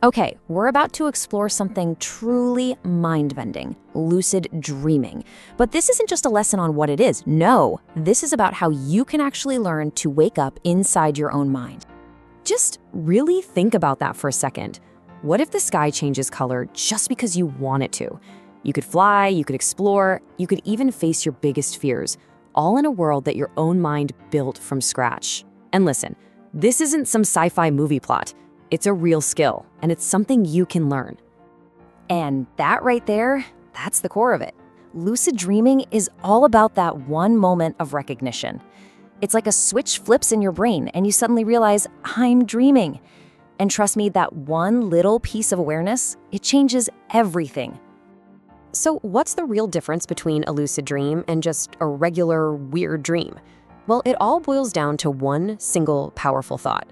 Okay, we're about to explore something truly mind-bending, lucid dreaming. But this isn't just a lesson on what it is. No, this is about how you can actually learn to wake up inside your own mind. Just really think about that for a second. What if the sky changes color just because you want it to? You could fly, you could explore, you could even face your biggest fears, all in a world that your own mind built from scratch. And listen, this isn't some sci-fi movie plot. It's a real skill, and it's something you can learn. And that right there, that's the core of it. Lucid dreaming is all about that one moment of recognition. It's like a switch flips in your brain, and you suddenly realize, I'm dreaming. And trust me, that one little piece of awareness, it changes everything. So what's the real difference between a lucid dream and just a regular weird dream? Well, it all boils down to one single powerful thought.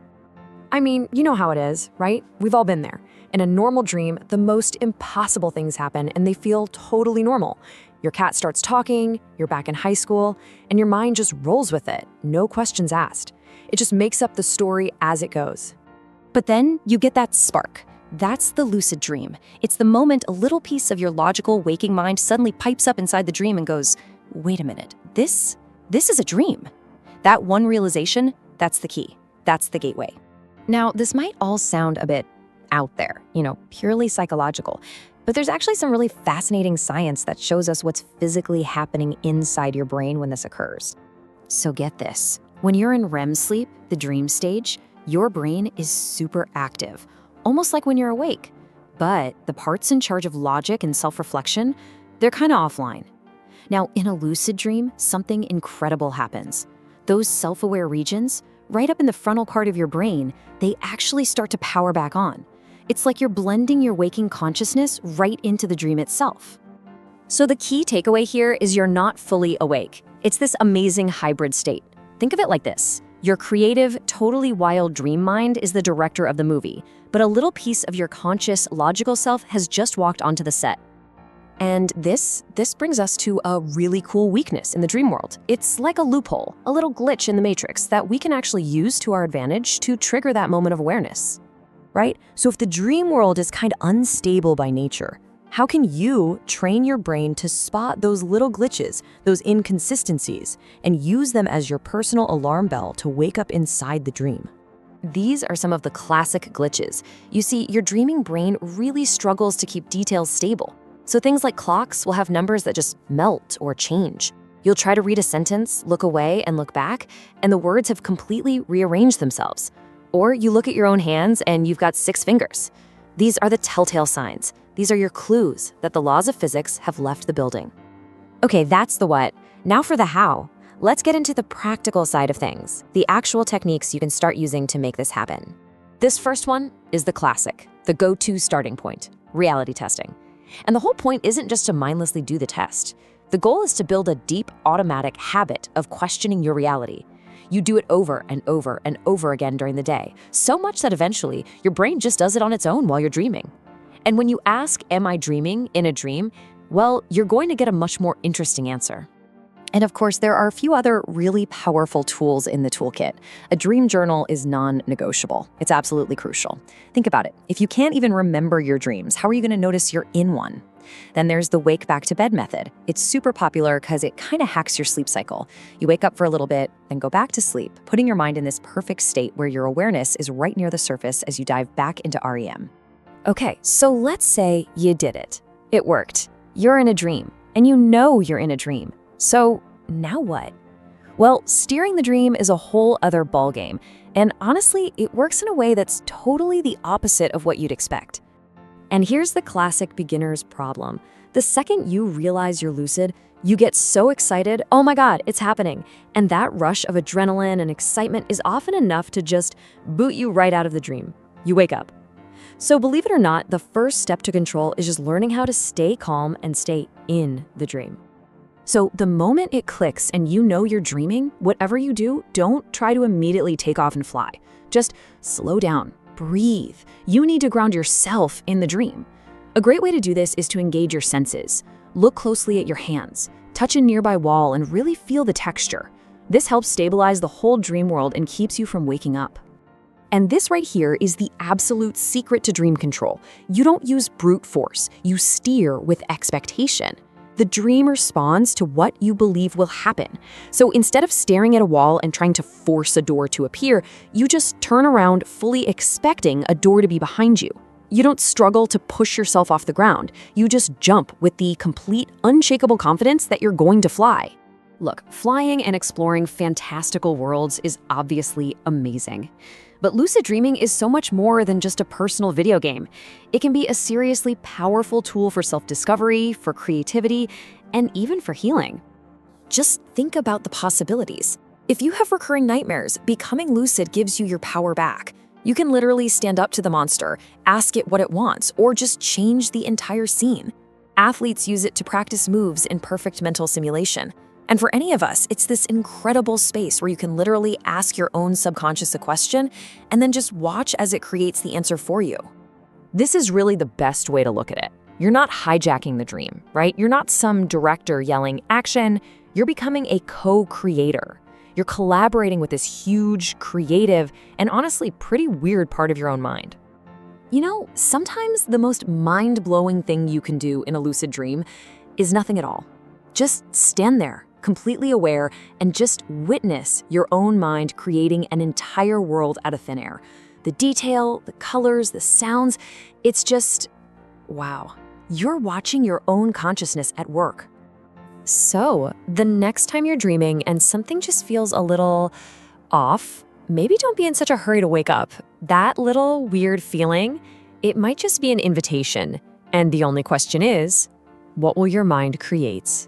I mean, you know how it is, right? We've all been there. In a normal dream, the most impossible things happen and they feel totally normal. Your cat starts talking, you're back in high school, and your mind just rolls with it, no questions asked. It just makes up the story as it goes. But then you get that spark. That's the lucid dream. It's the moment a little piece of your logical waking mind suddenly pipes up inside the dream and goes, wait a minute, this is a dream. That one realization, that's the key. That's the gateway. Now, this might all sound a bit out there, purely psychological, but there's actually some really fascinating science that shows us what's physically happening inside your brain when this occurs. So get this, when you're in REM sleep, the dream stage, your brain is super active, almost like when you're awake. But the parts in charge of logic and self-reflection, they're kind of offline. Now, in a lucid dream, something incredible happens. Those self-aware regions, right up in the frontal part of your brain, they actually start to power back on. It's like you're blending your waking consciousness right into the dream itself. So the key takeaway here is you're not fully awake. It's this amazing hybrid state. Think of it like this. Your creative, totally wild dream mind is the director of the movie, but a little piece of your conscious, logical self has just walked onto the set. And this brings us to a really cool weakness in the dream world. It's like a loophole, a little glitch in the matrix that we can actually use to our advantage to trigger that moment of awareness, right? So if the dream world is kind of unstable by nature, how can you train your brain to spot those little glitches, those inconsistencies, and use them as your personal alarm bell to wake up inside the dream? These are some of the classic glitches. You see, your dreaming brain really struggles to keep details stable. So things like clocks will have numbers that just melt or change. You'll try to read a sentence, look away and look back, and the words have completely rearranged themselves. Or you look at your own hands and you've got 6 fingers. These are the telltale signs. These are your clues that the laws of physics have left the building. Okay, that's the what. Now for the how. Let's get into the practical side of things, the actual techniques you can start using to make this happen. This first one is the classic, the go-to starting point, reality testing. And the whole point isn't just to mindlessly do the test. The goal is to build a deep, automatic habit of questioning your reality. You do it over and over and over again during the day, so much that eventually your brain just does it on its own while you're dreaming. And when you ask, am I dreaming in a dream? Well, you're going to get a much more interesting answer. And of course, there are a few other really powerful tools in the toolkit. A dream journal is non-negotiable. It's absolutely crucial. Think about it. If you can't even remember your dreams, how are you going to notice you're in one? Then there's the wake back to bed method. It's super popular because it kind of hacks your sleep cycle. You wake up for a little bit, then go back to sleep, putting your mind in this perfect state where your awareness is right near the surface as you dive back into REM. Okay, so let's say you did it. It worked. You're in a dream, and you know you're in a dream. So now what? Well, steering the dream is a whole other ballgame, and honestly, it works in a way that's totally the opposite of what you'd expect. And here's the classic beginner's problem. The second you realize you're lucid, you get so excited, oh my God, it's happening. And that rush of adrenaline and excitement is often enough to just boot you right out of the dream. You wake up. So believe it or not, the first step to control is just learning how to stay calm and stay in the dream. So the moment it clicks and you know you're dreaming, whatever you do, don't try to immediately take off and fly. Just slow down, breathe. You need to ground yourself in the dream. A great way to do this is to engage your senses. Look closely at your hands, touch a nearby wall, and really feel the texture. This helps stabilize the whole dream world and keeps you from waking up. And this right here is the absolute secret to dream control. You don't use brute force, you steer with expectation. The dream responds to what you believe will happen. So instead of staring at a wall and trying to force a door to appear, you just turn around fully expecting a door to be behind you. You don't struggle to push yourself off the ground. You just jump with the complete, unshakable confidence that you're going to fly. Look, flying and exploring fantastical worlds is obviously amazing. But lucid dreaming is so much more than just a personal video game. It can be a seriously powerful tool for self-discovery, for creativity, and even for healing. Just think about the possibilities. If you have recurring nightmares, becoming lucid gives you your power back. You can literally stand up to the monster, ask it what it wants, or just change the entire scene. Athletes use it to practice moves in perfect mental simulation. And for any of us, it's this incredible space where you can literally ask your own subconscious a question and then just watch as it creates the answer for you. This is really the best way to look at it. You're not hijacking the dream, right? You're not some director yelling action. You're becoming a co-creator. You're collaborating with this huge, creative, and honestly pretty weird part of your own mind. You know, sometimes the most mind-blowing thing you can do in a lucid dream is nothing at all. Just stand there, completely aware, and just witness your own mind creating an entire world out of thin air. The detail, the colors, the sounds, it's just, wow. You're watching your own consciousness at work. So, the next time you're dreaming and something just feels a little off, maybe don't be in such a hurry to wake up. That little weird feeling, it might just be an invitation. And the only question is, what will your mind create?